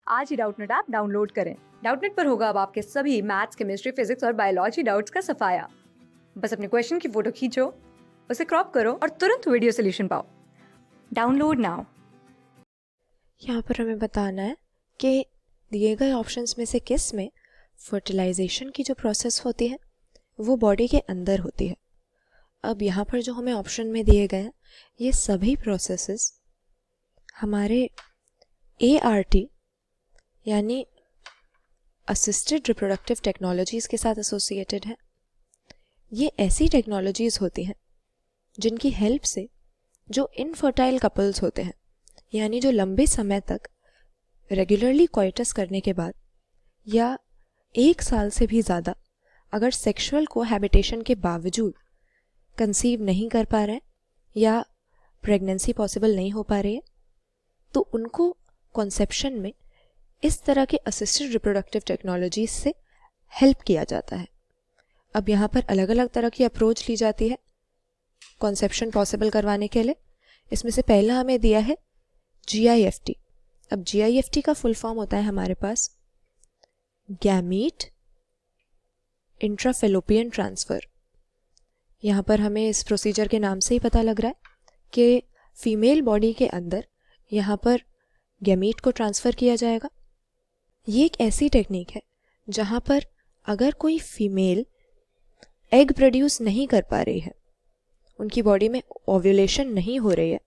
आज ही Doubtnut app download करें। Doubtnut पर होगा अब आपके सभी मैथ्स, केमिस्ट्री, फिजिक्स और बायोलॉजी डाउट्स का सफाया। बस अपने क्वेश्चन की फोटो खींचो, उसे क्रॉप करो और तुरंत वीडियो सोल्यूशन पाओ। Download now. यहाँ पर हमें बताना है कि दिए गए ऑप्शंस में से किस में फर्टिलाइजेशन की जो प्रोसेस होती है वो बॉडी के अंदर होती है। अब यहाँ पर जो हमें ऑप्शन में दिए गए हैं ये सभी प्रोसेसेस हमारे ART यानी असिस्टेड रिप्रोडक्टिव टेक्नोलॉजीज़ के साथ एसोसिएटेड है। ये ऐसी टेक्नोलॉजीज़ होती हैं जिनकी हेल्प से जो इनफर्टाइल कपल्स होते हैं यानी जो लंबे समय तक रेगुलरली कोइटस करने के बाद या 1 साल से भी ज़्यादा अगर सेक्सुअल कोहैबिटेशन के बावजूद कंसीव नहीं कर पा रहे हैं या प्रेगनेंसी पॉसिबल नहीं हो पा रही है तो उनको कॉन्सेप्शन में इस तरह के असिस्टेड रिप्रोडक्टिव टेक्नोलॉजीज से हेल्प किया जाता है। अब यहाँ पर अलग अलग तरह की अप्रोच ली जाती है कॉन्सेप्शन पॉसिबल करवाने के लिए। इसमें से पहला हमें दिया है GIFT। अब GIFT का फुल फॉर्म होता है हमारे पास गैमीट इंट्राफेलोपियन ट्रांसफ़र। यहाँ पर हमें इस प्रोसीजर के नाम से ही पता लग रहा है कि फीमेल बॉडी के अंदर यहाँ पर गैमीट को ट्रांसफ़र किया जाएगा। ये एक ऐसी टेक्निक है जहाँ पर अगर कोई फीमेल एग प्रोड्यूस नहीं कर पा रही है, उनकी बॉडी में ओव्यूलेशन नहीं हो रही है,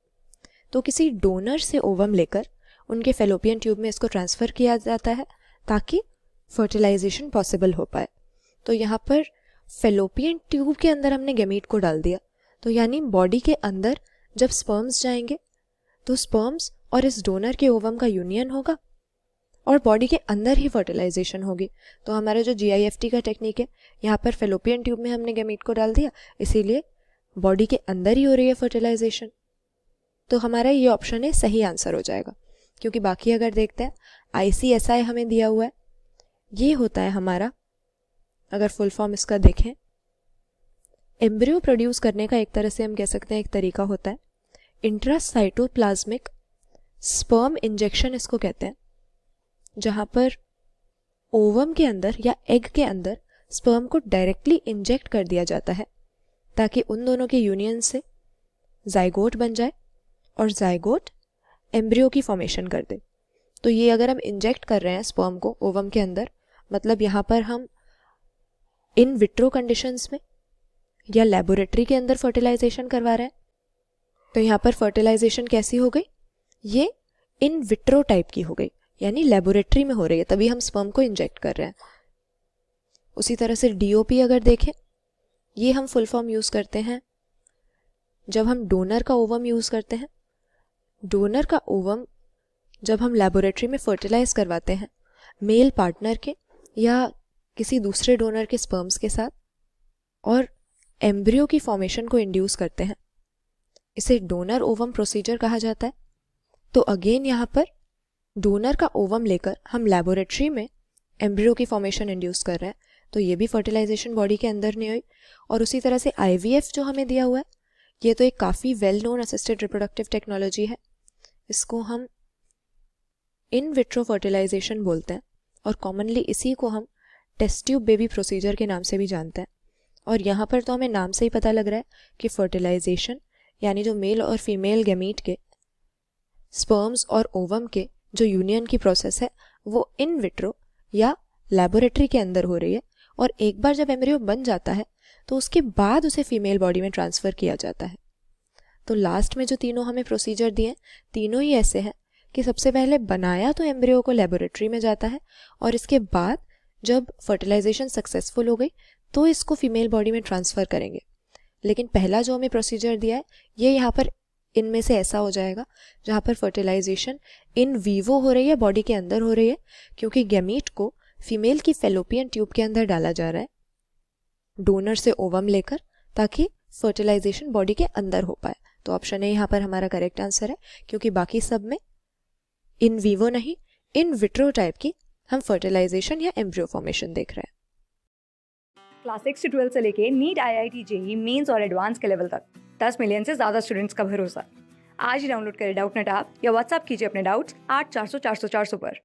तो किसी डोनर से ओवम लेकर उनके फेलोपियन ट्यूब में इसको ट्रांसफ़र किया जाता है ताकि फर्टिलाइजेशन पॉसिबल हो पाए। तो यहाँ पर फेलोपियन ट्यूब के अंदर हमने गैमीट को डाल दिया, तो यानी बॉडी के अंदर जब स्पर्म्स जाएंगे तो स्पर्म्स और इस डोनर के ओवम का यूनियन होगा और बॉडी के अंदर ही फर्टिलाइजेशन होगी। तो हमारा जो GIFT का टेक्निक है यहाँ पर फेलोपियन ट्यूब में हमने गैमीट को डाल दिया, इसीलिए बॉडी के अंदर ही हो रही है फर्टिलाइजेशन। तो हमारा ये ऑप्शन है सही आंसर हो जाएगा। क्योंकि बाकी अगर देखते हैं ICSI हमें दिया हुआ है, ये होता है हमारा, अगर फुल फॉर्म इसका देखें, एम्ब्रियो प्रोड्यूस करने का एक तरह से हम कह सकते हैं एक तरीका होता है इंट्रासाइटोप्लाज्मिक स्पर्म इंजेक्शन इसको कहते हैं, जहाँ पर ओवम के अंदर या एग के अंदर स्पर्म को डायरेक्टली इंजेक्ट कर दिया जाता है ताकि उन दोनों के यूनियन से जाइगोट बन जाए और जाइगोट एम्ब्रियो की फॉर्मेशन कर दे। तो ये अगर हम इंजेक्ट कर रहे हैं स्पर्म को ओवम के अंदर, मतलब यहाँ पर हम इन विट्रो कंडीशंस में या लेबोरेटरी के अंदर फर्टिलाइजेशन करवा रहे हैं। तो यहाँ पर फर्टिलाइजेशन कैसी हो गई, ये इन विट्रो टाइप की हो गई, यानी लेबोरेटरी में हो रही है, तभी हम स्पर्म को इंजेक्ट कर रहे हैं। उसी तरह से DOP अगर देखें, ये हम फुल फॉर्म यूज़ करते हैं जब हम डोनर का ओवम यूज़ करते हैं। डोनर का ओवम जब हम लेबोरेटरी में फर्टिलाइज करवाते हैं मेल पार्टनर के या किसी दूसरे डोनर के स्पर्म्स के साथ और एम्ब्रियो की फॉर्मेशन को इंड्यूस करते हैं, इसे डोनर ओवम प्रोसीजर कहा जाता है। तो अगेन यहाँ पर डोनर का ओवम लेकर हम लेबोरेटरी में एम्ब्रियो की फॉर्मेशन इंड्यूस कर रहे हैं, तो ये भी फर्टिलाइजेशन बॉडी के अंदर नहीं हुई। और उसी तरह से IVF जो हमें दिया हुआ है, ये तो एक काफ़ी well known assisted reproductive technology है। इसको हम इन विट्रो फर्टिलाइजेशन बोलते हैं और कॉमनली इसी को हम टेस्ट ट्यूब बेबी प्रोसीजर के नाम से भी जानते हैं। और यहाँ पर तो हमें नाम से ही पता लग रहा है कि फर्टिलाइजेशन यानी जो मेल और फीमेल गैमीट के स्पर्म्स और ओवम के जो यूनियन की प्रोसेस है वो इन विट्रो या लेबोरेटरी के अंदर हो रही है। और एक बार जब एम्ब्रियो बन जाता है तो उसके बाद उसे फीमेल बॉडी में ट्रांसफ़र किया जाता है। तो लास्ट में जो तीनों हमें प्रोसीजर दिए, तीनों ही ऐसे हैं कि सबसे पहले बनाया तो एम्ब्रियो को लेबोरेटरी में जाता है और इसके बाद जब फर्टिलाइजेशन सक्सेसफुल हो गई तो इसको फीमेल बॉडी में ट्रांसफ़र करेंगे। लेकिन पहला जो हमें प्रोसीजर दिया है ये यहाँ पर इनमें से ऐसा हो जाएगा जहाँ पर फर्टिलाइजेशन इन वीवो हो रही है, बॉडी के अंदर हो रही है, क्योंकि गैमीट को फीमेल की फेलोपियन ट्यूब के अंदर डाला जा रहा है डोनर से ओवम लेकर, ताकि फर्टिलाइजेशन बॉडी के अंदर हो पाए। तो ऑप्शन ए यहाँ पर हमारा करेक्ट आंसर है, क्योंकि बाकी सब में इन वीवो नहीं इन विट्रो टाइप की हम फर्टिलाइजेशन या एम्ब्रियो फॉर्मेशन देख रहे हैं। क्लास 6 से 12 से लेके नीट, IIT, JEE मेंस और एडवांस के लेवल तक 10 मिलियन से ज़्यादा स्टूडेंट्स का भरोसा। आज ही डाउनलोड करें डाउटनेट ऐप या व्हाट्सएप कीजिए अपने डाउट्स 8400 400 400 पर।